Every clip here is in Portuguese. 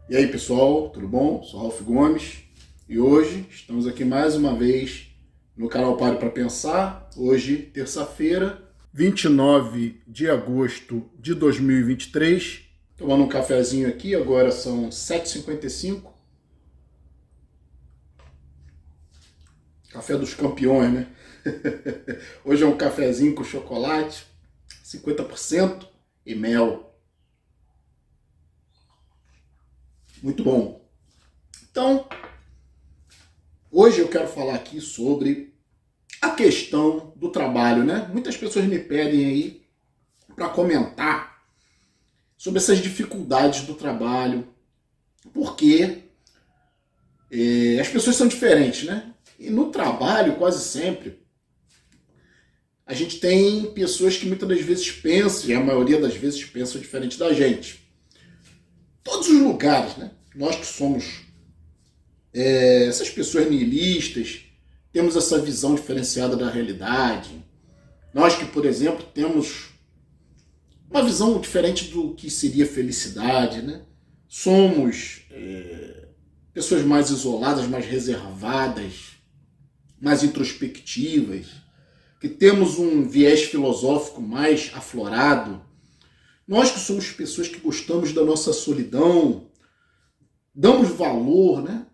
E aí pessoal, tudo bom? Sou Ralf Gomes e hoje estamos aqui mais uma vez no canal Pare para Pensar. Hoje, terça-feira, 29 de agosto de 2023. Tomando um cafezinho aqui, agora são 7h55. Café dos campeões, né? Hoje é um cafezinho com chocolate, 50% e mel. Muito bom. Então, hoje eu quero falar aqui sobre a questão do trabalho, né? Muitas pessoas me pedem aí para comentar sobre essas dificuldades do trabalho, porque as pessoas são diferentes, né? E no trabalho, quase sempre, a gente tem pessoas que muitas das vezes pensam, e a maioria das vezes pensam diferente da gente. Todos os lugares, né? Nós que somos essas pessoas nihilistas, temos essa visão diferenciada da realidade. Nós que, por exemplo, temos uma visão diferente do que seria felicidade, né? Somos pessoas mais isoladas, mais reservadas, mais introspectivas, que temos um viés filosófico mais aflorado. Nós que somos pessoas que gostamos da nossa solidão, damos valor, né,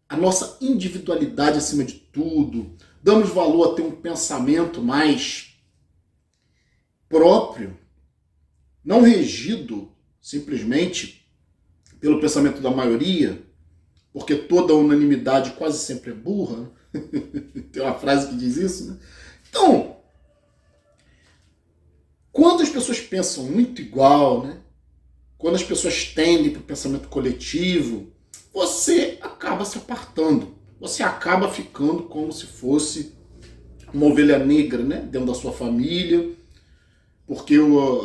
à nossa individualidade acima de tudo, damos valor a ter um pensamento mais próprio, não regido simplesmente pelo pensamento da maioria, porque toda unanimidade quase sempre é burra. Tem uma frase que diz isso, né? Então, quando as pessoas pensam muito igual, né? Quando as pessoas tendem para o pensamento coletivo, você acaba se apartando. Você acaba ficando como se fosse uma ovelha negra, né? Dentro da sua família, porque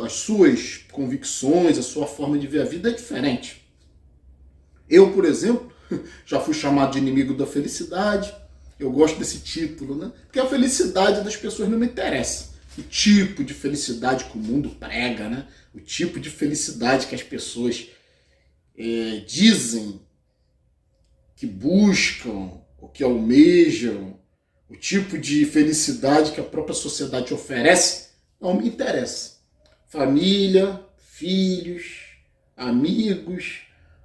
as suas convicções, a sua forma de ver a vida é diferente. Eu, por exemplo, já fui chamado de inimigo da felicidade. Eu gosto desse título, né? Porque a felicidade das pessoas não me interessa. O tipo de felicidade que o mundo prega, né? O tipo de felicidade que as pessoas dizem que buscam, ou que almejam, o tipo de felicidade que a própria sociedade oferece, não me interessa. Família, filhos, amigos,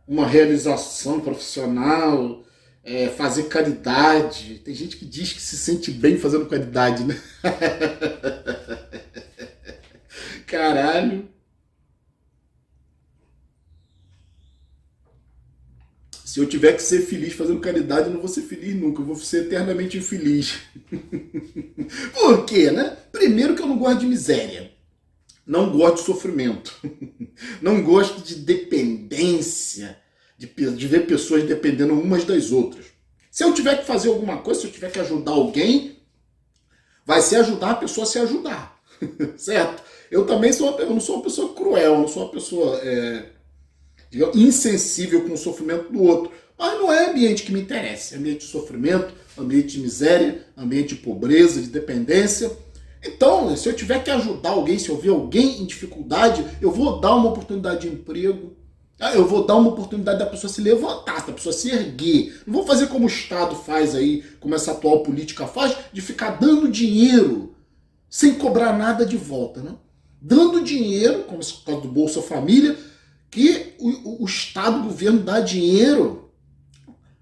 uma realização profissional, fazer caridade. Tem gente que diz que se sente bem fazendo caridade, né? Caralho. Se eu tiver que ser feliz fazendo caridade, eu não vou ser feliz nunca. Eu vou ser eternamente infeliz. Por quê, né? Primeiro que eu não gosto de miséria. Não gosto de sofrimento. Não gosto de dependência. De ver pessoas dependendo umas das outras. Se eu tiver que fazer alguma coisa, se eu tiver que ajudar alguém, vai ser ajudar a pessoa a se ajudar. Certo? Eu também eu não sou uma pessoa cruel, não sou uma pessoa digamos, insensível com o sofrimento do outro. Mas não é ambiente que me interessa. É ambiente de sofrimento, ambiente de miséria, ambiente de pobreza, de dependência. Então, se eu tiver que ajudar alguém, se eu ver alguém em dificuldade, eu vou dar uma oportunidade de emprego. Eu vou dar uma oportunidade da pessoa se levantar, da pessoa se erguer. Não vou fazer como o Estado faz aí, como essa atual política faz, de ficar dando dinheiro sem cobrar nada de volta, né? Dando dinheiro, como esse caso do Bolsa Família, que o Estado, o governo dá dinheiro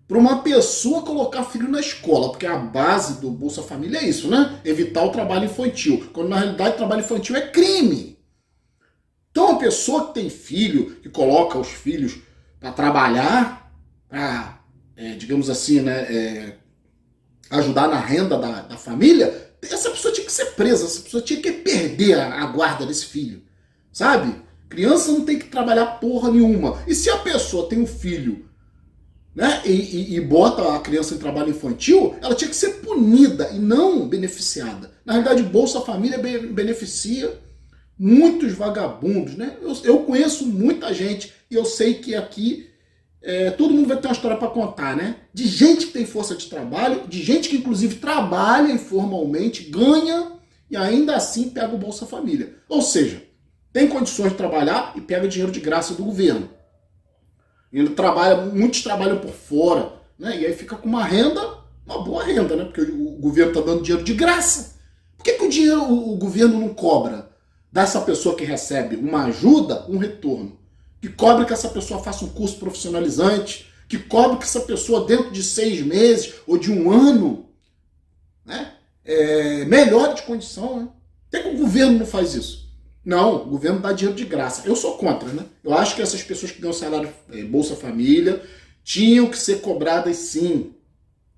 para uma pessoa colocar filho na escola, porque a base do Bolsa Família é isso, né? Evitar o trabalho infantil, quando na realidade o trabalho infantil é crime. Então a pessoa que tem filho, que coloca os filhos para trabalhar, para, digamos assim, né, ajudar na renda da família, essa pessoa tinha que ser presa, essa pessoa tinha que perder a guarda desse filho, sabe? Criança não tem que trabalhar porra nenhuma. E se a pessoa tem um filho, né, e bota a criança em trabalho infantil, ela tinha que ser punida e não beneficiada. Na realidade, Bolsa Família beneficia muitos vagabundos, né? Eu conheço muita gente e eu sei que aqui todo mundo vai ter uma história para contar, né? De gente que tem força de trabalho, de gente que inclusive trabalha informalmente, ganha e ainda assim pega o Bolsa Família. Ou seja, tem condições de trabalhar e pega dinheiro de graça do governo. Muitos trabalham por fora, né? E aí fica com uma renda, uma boa renda, né? Porque o governo está dando dinheiro de graça. Por que o governo não cobra dessa pessoa que recebe uma ajuda, um retorno? Que cobre que essa pessoa faça um curso profissionalizante, que cobre que essa pessoa dentro de 6 meses ou de um ano, né, melhore de condição, né? Por que o governo não faz isso? Não, o governo dá dinheiro de graça. Eu sou contra, né? Eu acho que essas pessoas que ganham salário Bolsa Família tinham que ser cobradas sim.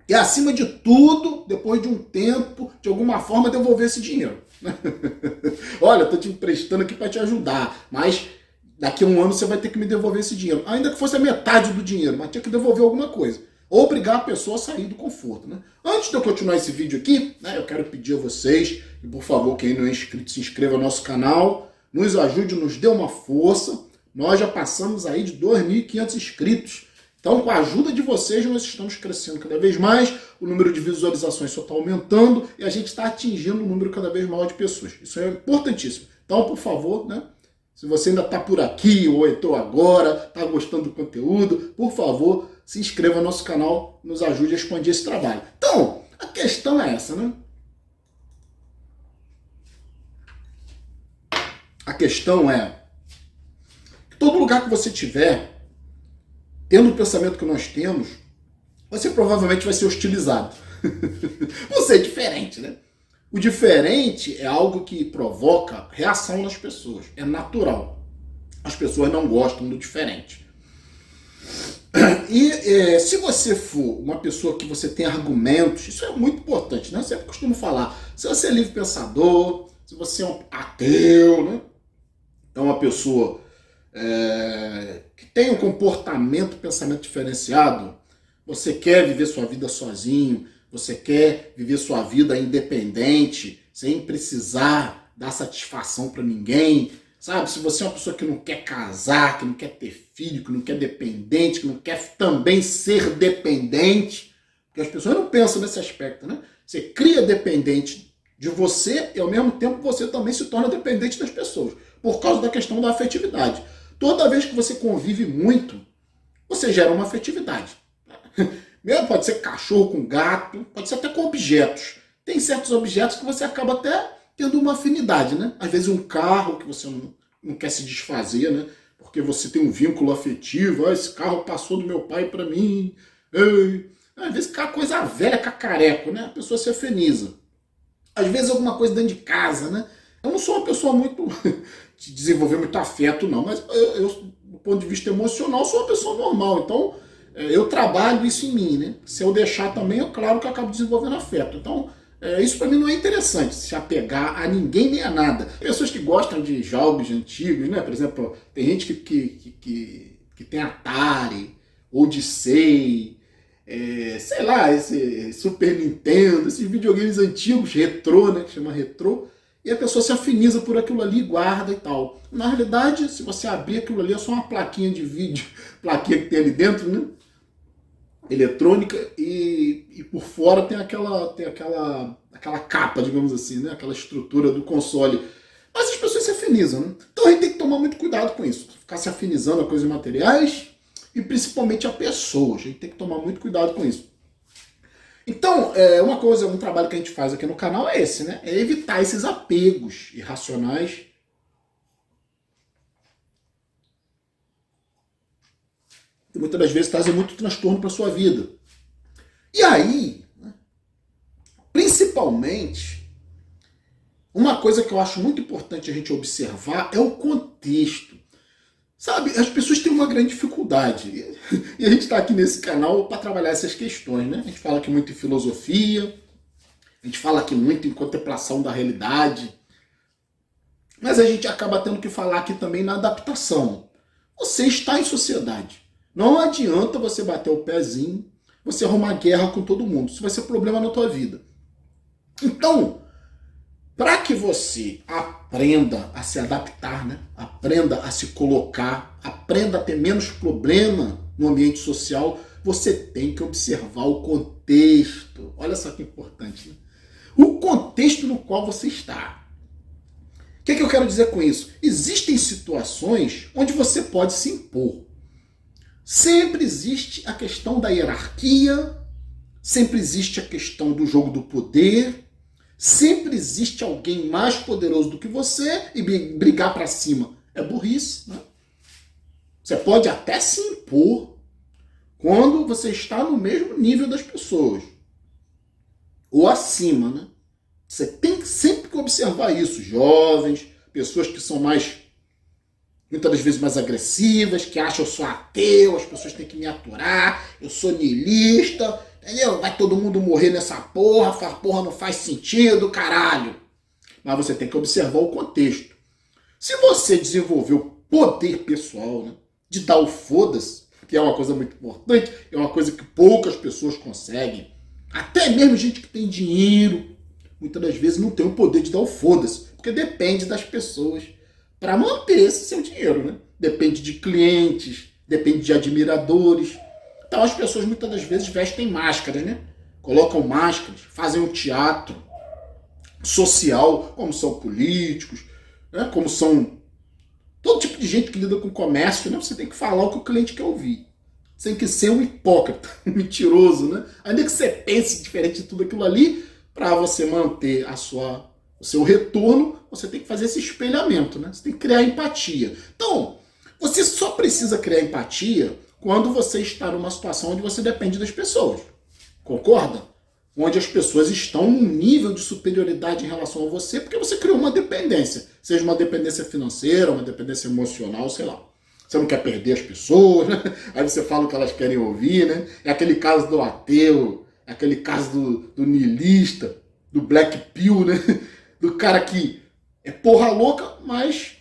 E acima de tudo, depois de um tempo, de alguma forma, devolver esse dinheiro. Olha, eu tô te emprestando aqui para te ajudar, mas daqui a um ano você vai ter que me devolver esse dinheiro. Ainda que fosse a metade do dinheiro, mas tinha que devolver alguma coisa. Ou obrigar a pessoa a sair do conforto, né? Antes de eu continuar esse vídeo aqui, né, eu quero pedir a vocês, que por favor, quem não é inscrito, se inscreva no nosso canal, nos ajude, nos dê uma força. Nós já passamos aí de 2.500 inscritos. Então, com a ajuda de vocês, nós estamos crescendo cada vez mais, o número de visualizações só está aumentando e a gente está atingindo um número cada vez maior de pessoas. Isso é importantíssimo. Então, por favor, né? Se você ainda está por aqui ou entrou agora, está gostando do conteúdo, por favor, se inscreva no nosso canal, nos ajude a expandir esse trabalho. Então, a questão é essa, né? A questão é que todo lugar que você tiver, tendo o pensamento que nós temos, você provavelmente vai ser hostilizado. Você é diferente, né? O diferente é algo que provoca reação nas pessoas. É natural. As pessoas não gostam do diferente. E se você for uma pessoa que você tem argumentos, isso é muito importante, né? Eu sempre costumo falar, se você é livre pensador, se você é um ateu, né? É uma pessoa que tem um comportamento, pensamento diferenciado, você quer viver sua vida sozinho, você quer viver sua vida independente, sem precisar dar satisfação para ninguém, sabe? Se você é uma pessoa que não quer casar, que não quer ter filho, que não quer dependente, que não quer também ser dependente, porque as pessoas não pensam nesse aspecto, né? Você cria dependente de você e ao mesmo tempo você também se torna dependente das pessoas, por causa da questão da afetividade. Toda vez que você convive muito, você gera uma afetividade. Mesmo pode ser cachorro com gato, pode ser até com objetos. Tem certos objetos que você acaba até tendo uma afinidade, né? Às vezes um carro que você não quer se desfazer, né? Porque você tem um vínculo afetivo. Esse carro passou do meu pai para mim. Ei. Às vezes aquela coisa velha, cacareco, né? A pessoa se afiniza. Às vezes alguma coisa dentro de casa, né? Eu não sou uma pessoa muito de desenvolver muito afeto, não. Mas eu, do ponto de vista emocional, sou uma pessoa normal. Então, eu trabalho isso em mim, né? Se eu deixar também, é claro que eu acabo desenvolvendo afeto. Então, isso para mim não é interessante, se apegar a ninguém nem a nada. Pessoas que gostam de jogos antigos, né? Por exemplo, tem gente que tem Atari, Odyssey, sei lá, esse Super Nintendo, esses videogames antigos, retrô, né? Que chama retrô. E a pessoa se afiniza por aquilo ali, guarda e tal. Na realidade, se você abrir aquilo ali, é só uma plaquinha de vídeo, plaquinha que tem ali dentro, né? Eletrônica, e por fora tem aquela capa, digamos assim, né? Aquela estrutura do console. Mas as pessoas se afinizam, né? Então a gente tem que tomar muito cuidado com isso. Ficar se afinizando a coisas materiais e principalmente a pessoas. A gente tem que tomar muito cuidado com isso. Então, um trabalho que a gente faz aqui no canal é esse, né? É evitar esses apegos irracionais. Que muitas das vezes trazem muito transtorno para a sua vida. E aí, né, principalmente, uma coisa que eu acho muito importante a gente observar é o contexto. Sabe, as pessoas têm uma grande dificuldade. E a gente está aqui nesse canal para trabalhar essas questões, né? A gente fala aqui muito em filosofia, a gente fala aqui muito em contemplação da realidade, mas a gente acaba tendo que falar aqui também na adaptação. Você está em sociedade. Não adianta você bater o pezinho, você arrumar guerra com todo mundo. Isso vai ser problema na tua vida. Então, para que você aprenda a se adaptar, né? Aprenda a se colocar, aprenda a ter menos problema no ambiente social, você tem que observar o contexto. Olha só que importante, né? O contexto no qual você está. O que eu quero dizer com isso? Existem situações onde você pode se impor. Sempre existe a questão da hierarquia, sempre existe a questão do jogo do poder, sempre existe alguém mais poderoso do que você e brigar para cima é burrice, né? Você pode até se impor quando você está no mesmo nível das pessoas, ou acima, né? Você tem que sempre observar isso, jovens, pessoas que são muitas das vezes mais agressivas, que acham eu sou ateu, as pessoas têm que me aturar, eu sou niilista, entendeu? Vai todo mundo morrer nessa porra, a porra não faz sentido, caralho. Mas você tem que observar o contexto. Se você desenvolveu poder pessoal, né, de dar o foda-se, que é uma coisa muito importante, é uma coisa que poucas pessoas conseguem, até mesmo gente que tem dinheiro, muitas das vezes não tem o poder de dar o foda-se, porque depende das pessoas para manter esse seu dinheiro, né? Depende de clientes, depende de admiradores. Então as pessoas muitas das vezes vestem máscaras, né? Colocam máscaras, fazem um teatro social, como são políticos, né? Como são todo tipo de gente que lida com comércio, né? Você tem que falar o que o cliente quer ouvir. Você tem que ser um hipócrita, um mentiroso, né? Ainda que você pense diferente de tudo aquilo ali, para você manter o seu retorno, você tem que fazer esse espelhamento, né? Você tem que criar empatia. Então, você só precisa criar empatia quando você está numa situação onde você depende das pessoas. Concorda? Onde as pessoas estão num nível de superioridade em relação a você, porque você criou uma dependência. Seja uma dependência financeira, uma dependência emocional, sei lá. Você não quer perder as pessoas, né? Aí você fala o que elas querem ouvir, né? É aquele caso do ateu, é aquele caso do niilista, do black pill, né? Do cara que é porra louca, mas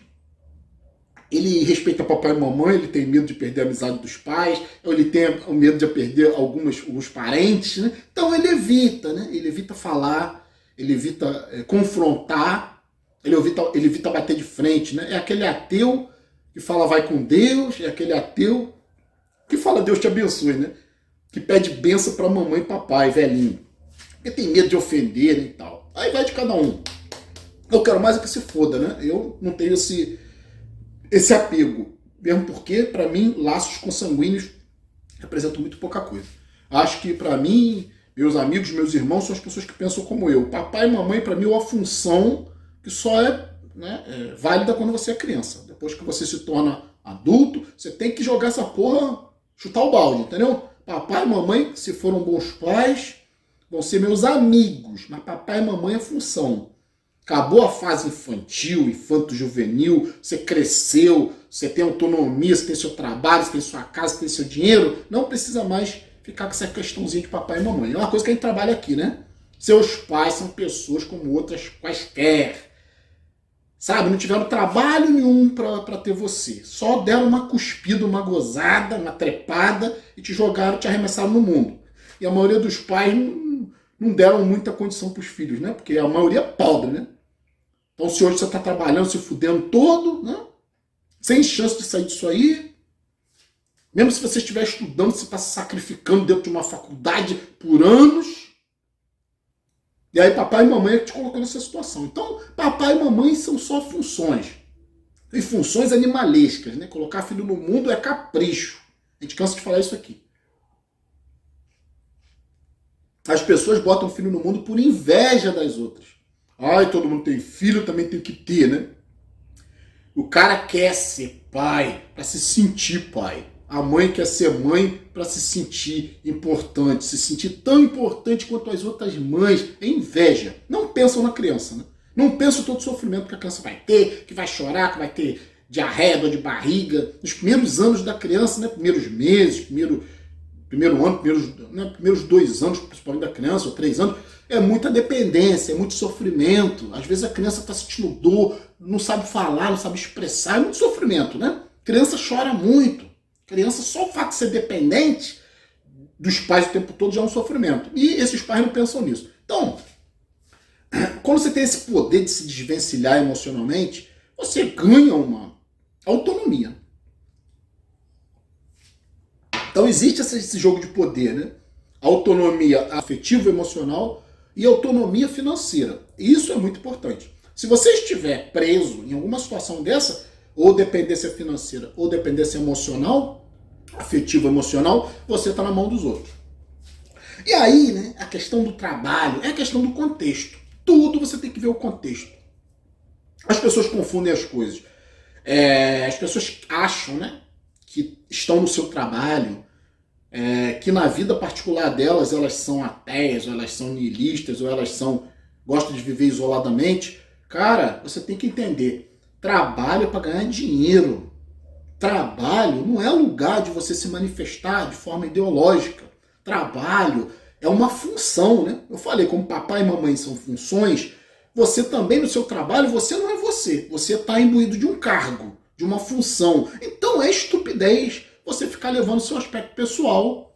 ele respeita papai e mamãe, ele tem medo de perder a amizade dos pais, ou ele tem o medo de perder alguns parentes, né? Então ele evita, né? Ele evita falar, ele evita confrontar, ele evita bater de frente, né? É aquele ateu que fala vai com Deus, é aquele ateu que fala Deus te abençoe, né? Que pede bênção para mamãe e papai, velhinho. Porque tem medo de ofender, né, e tal. Aí vai de cada um. Eu quero mais é que se foda, né? Eu não tenho esse apego. Mesmo porque, para mim, laços consanguíneos representam muito pouca coisa. Acho que, para mim, meus amigos, meus irmãos são as pessoas que pensam como eu. Papai e mamãe, para mim, é uma função que só é válida quando você é criança. Depois que você se torna adulto, você tem que jogar essa porra, chutar o balde, entendeu? Papai e mamãe, se foram bons pais, vão ser meus amigos. Mas papai e mamãe é função. Acabou a fase infantil, infanto-juvenil, você cresceu, você tem autonomia, você tem seu trabalho, você tem sua casa, você tem seu dinheiro, não precisa mais ficar com essa questãozinha de papai e mamãe. É uma coisa que a gente trabalha aqui, né? Seus pais são pessoas como outras quaisquer. Sabe? Não tiveram trabalho nenhum para ter você. Só deram uma cuspida, uma gozada, uma trepada e te jogaram, te arremessaram no mundo. E a maioria dos pais não deram muita condição para os filhos, né? Porque a maioria é pobre, né? Então, se hoje você está trabalhando, se fudendo todo, né? Sem chance de sair disso aí, mesmo se você estiver estudando, você está se sacrificando dentro de uma faculdade por anos, e aí papai e mamãe te colocam nessa situação. Então, papai e mamãe são só funções. E funções animalescas, né? Colocar filho no mundo é capricho. A gente cansa de falar isso aqui. As pessoas botam filho no mundo por inveja das outras. Ai, todo mundo tem filho, também tem que ter, né? O cara quer ser pai para se sentir pai. A mãe quer ser mãe para se sentir importante, se sentir tão importante quanto as outras mães. É inveja. Não pensam na criança, né? Não pensam todo o sofrimento que a criança vai ter, que vai chorar, que vai ter diarreia, dor de barriga. Nos primeiros anos da criança, né? Primeiros meses, primeiro ano, primeiros 2 anos, principalmente da criança, ou 3 anos, é muita dependência, é muito sofrimento. Às vezes a criança está sentindo dor, não sabe falar, não sabe expressar, é muito sofrimento, né? A criança chora muito. Criança, só o fato de ser dependente dos pais o tempo todo já é um sofrimento. E esses pais não pensam nisso. Então, quando você tem esse poder de se desvencilhar emocionalmente, você ganha uma autonomia. Então existe esse jogo de poder, né? Autonomia afetiva, emocional e autonomia financeira. Isso é muito importante. Se você estiver preso em alguma situação dessa, ou dependência financeira ou dependência emocional, afetivo, emocional, você está na mão dos outros. E aí, né, a questão do trabalho é a questão do contexto. Tudo você tem que ver o contexto. As pessoas confundem as coisas. As pessoas acham, né, que estão no seu trabalho, que na vida particular delas, elas são ateias, ou elas são nihilistas, ou elas gostam de viver isoladamente. Cara, você tem que entender, trabalho é para ganhar dinheiro. Trabalho não é lugar de você se manifestar de forma ideológica. Trabalho é uma função, né? Eu falei, como papai e mamãe são funções, você também no seu trabalho, você não é você. Você está imbuído de um cargo, de uma função. Então é estupidez você ficar levando o seu aspecto pessoal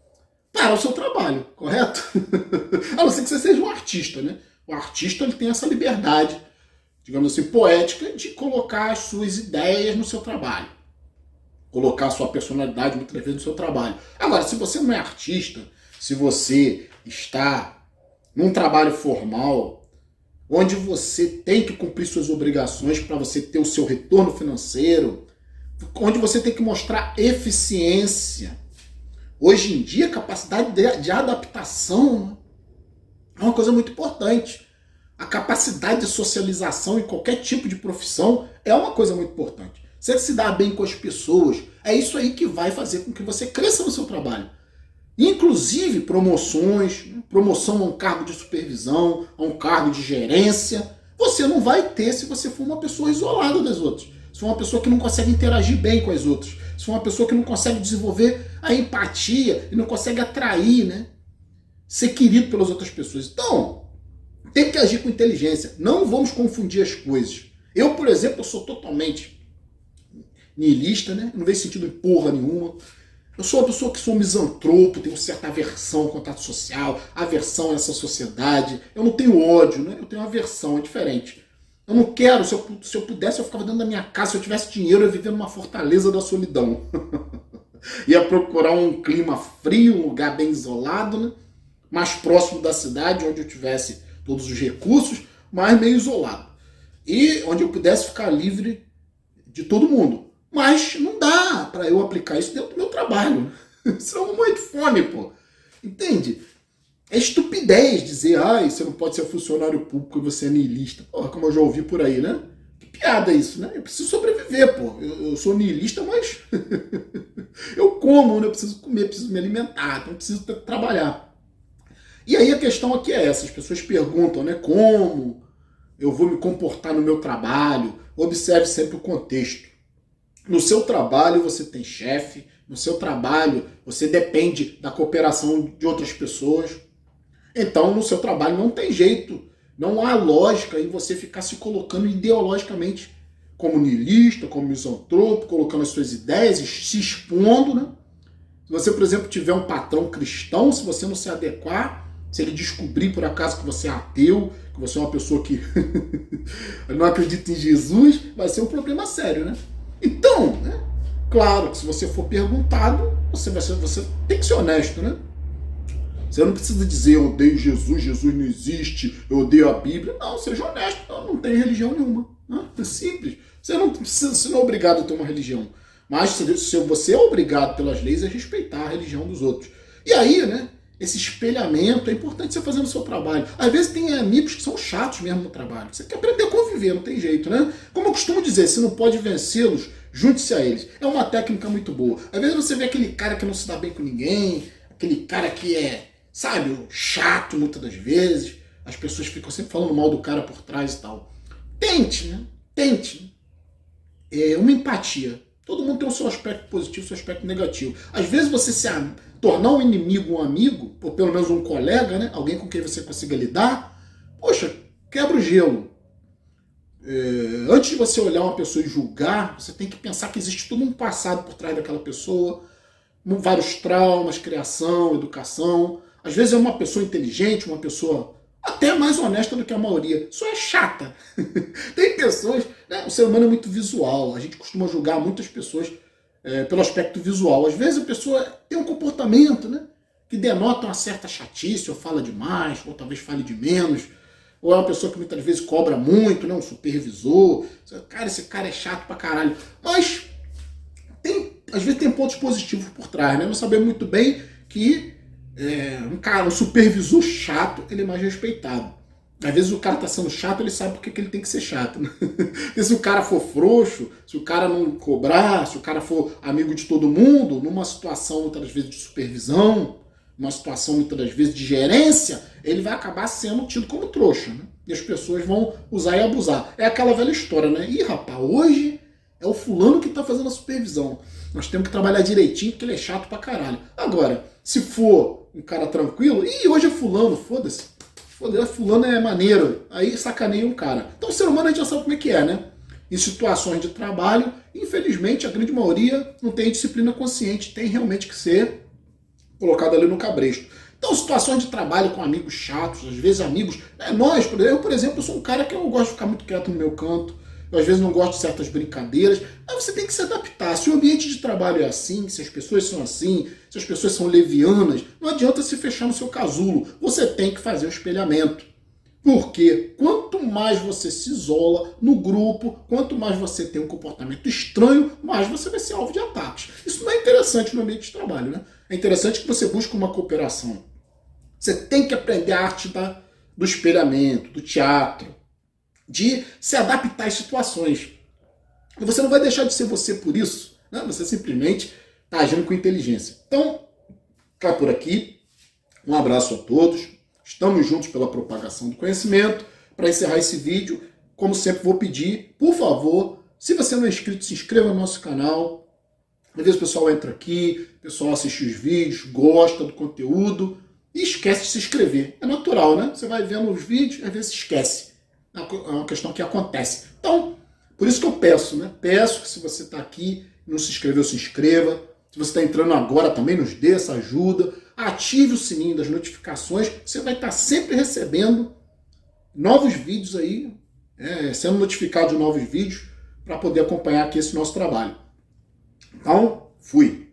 para o seu trabalho, correto? A não ser que você seja um artista, né? O artista ele tem essa liberdade, digamos assim, poética, de colocar as suas ideias no seu trabalho. Colocar a sua personalidade muitas vezes no seu trabalho. Agora, se você não é artista, se você está num trabalho formal, onde você tem que cumprir suas obrigações para você ter o seu retorno financeiro, onde você tem que mostrar eficiência. Hoje em dia, a capacidade de adaptação é uma coisa muito importante. A capacidade de socialização em qualquer tipo de profissão é uma coisa muito importante. Você se dá bem com as pessoas, é isso aí que vai fazer com que você cresça no seu trabalho. Inclusive promoções, promoção a um cargo de supervisão, a um cargo de gerência, você não vai ter se você for uma pessoa isolada das outras. Se for uma pessoa que não consegue interagir bem com as outras. Se for uma pessoa que não consegue desenvolver a empatia e não consegue atrair, né? Ser querido pelas outras pessoas. Então, tem que agir com inteligência. Não vamos confundir as coisas. Eu, por exemplo, eu sou totalmente niilista, né? Não vejo sentido em porra nenhuma. Eu sou uma pessoa que sou misantropo, tenho certa aversão ao contato social, aversão a essa sociedade. Eu não tenho ódio, né? Eu tenho aversão, é diferente. Eu não quero, se eu pudesse, eu ficava dentro da minha casa, se eu tivesse dinheiro, eu ia viver numa fortaleza da solidão. Ia procurar um clima frio, um lugar bem isolado, né? Mais próximo da cidade, onde eu tivesse todos os recursos, mas meio isolado. E onde eu pudesse ficar livre de todo mundo. Mas não dá para eu aplicar isso dentro do meu trabalho. Senão eu vou morrer de fome, pô. Entende? É estupidez dizer, você não pode ser funcionário público e você é niilista. Porra, como eu já ouvi por aí, né? Que piada isso, né? Eu preciso sobreviver, pô. Eu sou niilista, mas eu como, né? Eu preciso comer, preciso me alimentar, então eu preciso trabalhar. E aí a questão aqui é essa, as pessoas perguntam, né? Como eu vou me comportar no meu trabalho? Observe sempre o contexto. No seu trabalho você tem chefe, no seu trabalho você depende da cooperação de outras pessoas. Então no seu trabalho não tem jeito, não há lógica em você ficar se colocando ideologicamente como niilista, como misantropo, colocando as suas ideias, se expondo, né? Se você, por exemplo, tiver um patrão cristão, se você não se adequar, se ele descobrir por acaso que você é ateu, que você é uma pessoa que não acredita em Jesus, vai ser um problema sério, né? Então, né, claro que se você for perguntado, você tem que ser honesto, né? Você não precisa dizer eu odeio Jesus, Jesus não existe, eu odeio a Bíblia. Não, seja honesto, não tem religião nenhuma. Né? É simples. Você não é obrigado a ter uma religião. Mas se você é obrigado pelas leis a respeitar a religião dos outros. E aí, né, esse espelhamento é importante você fazer no seu trabalho. Às vezes tem amigos que são chatos mesmo no trabalho. Você tem que aprender a conviver, não tem jeito, né? Como eu costumo dizer, se não pode vencê-los, junte-se a eles. É uma técnica muito boa. Às vezes você vê aquele cara que não se dá bem com ninguém, aquele cara que é, sabe, chato muitas das vezes. As pessoas ficam sempre falando mal do cara por trás e tal. Tente, né? Tente. Uma empatia. Todo mundo tem o seu aspecto positivo, o seu aspecto negativo. Às vezes você tornar um inimigo um amigo, ou pelo menos um colega, né? Alguém com quem você consiga lidar, poxa, quebra o gelo. Antes de você olhar uma pessoa e julgar, você tem que pensar que existe todo um passado por trás daquela pessoa, vários traumas, criação, educação. Às vezes é uma pessoa inteligente, uma pessoa até mais honesta do que a maioria, só é chata. Tem pessoas, né? O ser humano é muito visual, a gente costuma julgar muitas pessoas pelo aspecto visual. Às vezes a pessoa tem um comportamento, né, que denota uma certa chatice, ou fala demais, ou talvez fale de menos, ou é uma pessoa que muitas vezes cobra muito, né, um supervisor. Cara, esse cara é chato pra caralho. Mas tem às vezes tem pontos positivos por trás, né? Nós sabemos muito bem que um supervisor chato, ele é mais respeitado. Às vezes o cara tá sendo chato, ele sabe porque que ele tem que ser chato, né? Porque se o cara for frouxo, se o cara não cobrar, se o cara for amigo de todo mundo, numa situação muitas vezes de supervisão, numa situação muitas das vezes de gerência, ele vai acabar sendo tido como trouxa, né? E as pessoas vão usar e abusar. É aquela velha história, né? Ih, rapaz, hoje é o fulano que tá fazendo a supervisão. Nós temos que trabalhar direitinho porque ele é chato pra caralho. Agora, se for um cara tranquilo, ih, hoje é fulano, foda-se. Foda-se, fulano é maneiro. Aí sacaneia um cara. Então o ser humano a gente já sabe como é que é, né? Em situações de trabalho, infelizmente, a grande maioria não tem disciplina consciente. Tem realmente que ser colocado ali no cabresto. Então, situações de trabalho com amigos chatos, às vezes amigos... eu, por exemplo, sou um cara que eu gosto de ficar muito quieto no meu canto. Eu, às vezes, não gosto de certas brincadeiras. Mas você tem que se adaptar. Se o ambiente de trabalho é assim, se as pessoas são assim, se as pessoas são levianas, não adianta se fechar no seu casulo. Você tem que fazer o espelhamento. Porque quanto mais você se isola no grupo, quanto mais você tem um comportamento estranho, mais você vai ser alvo de ataques. Isso não é interessante no ambiente de trabalho, né? É interessante que você busque uma cooperação. Você tem que aprender a arte do espelhamento, do teatro, de se adaptar às situações. E você não vai deixar de ser você por isso, né? Você simplesmente está agindo com inteligência. Então, ficar por aqui. Um abraço a todos. Estamos juntos pela propagação do conhecimento. Para encerrar esse vídeo, como sempre vou pedir, por favor, se você não é inscrito, se inscreva no nosso canal. Às vezes o pessoal entra aqui, o pessoal assiste os vídeos, gosta do conteúdo e esquece de se inscrever. É natural, né? Você vai vendo os vídeos, às vezes esquece. É uma questão que acontece. Então, por isso que eu peço, né? Peço que se você está aqui e não se inscreveu, se inscreva. Se você está entrando agora, também nos dê essa ajuda. Ative o sininho das notificações. Você vai estar sempre recebendo novos vídeos aí, sendo notificado de novos vídeos para poder acompanhar aqui esse nosso trabalho. Então, fui.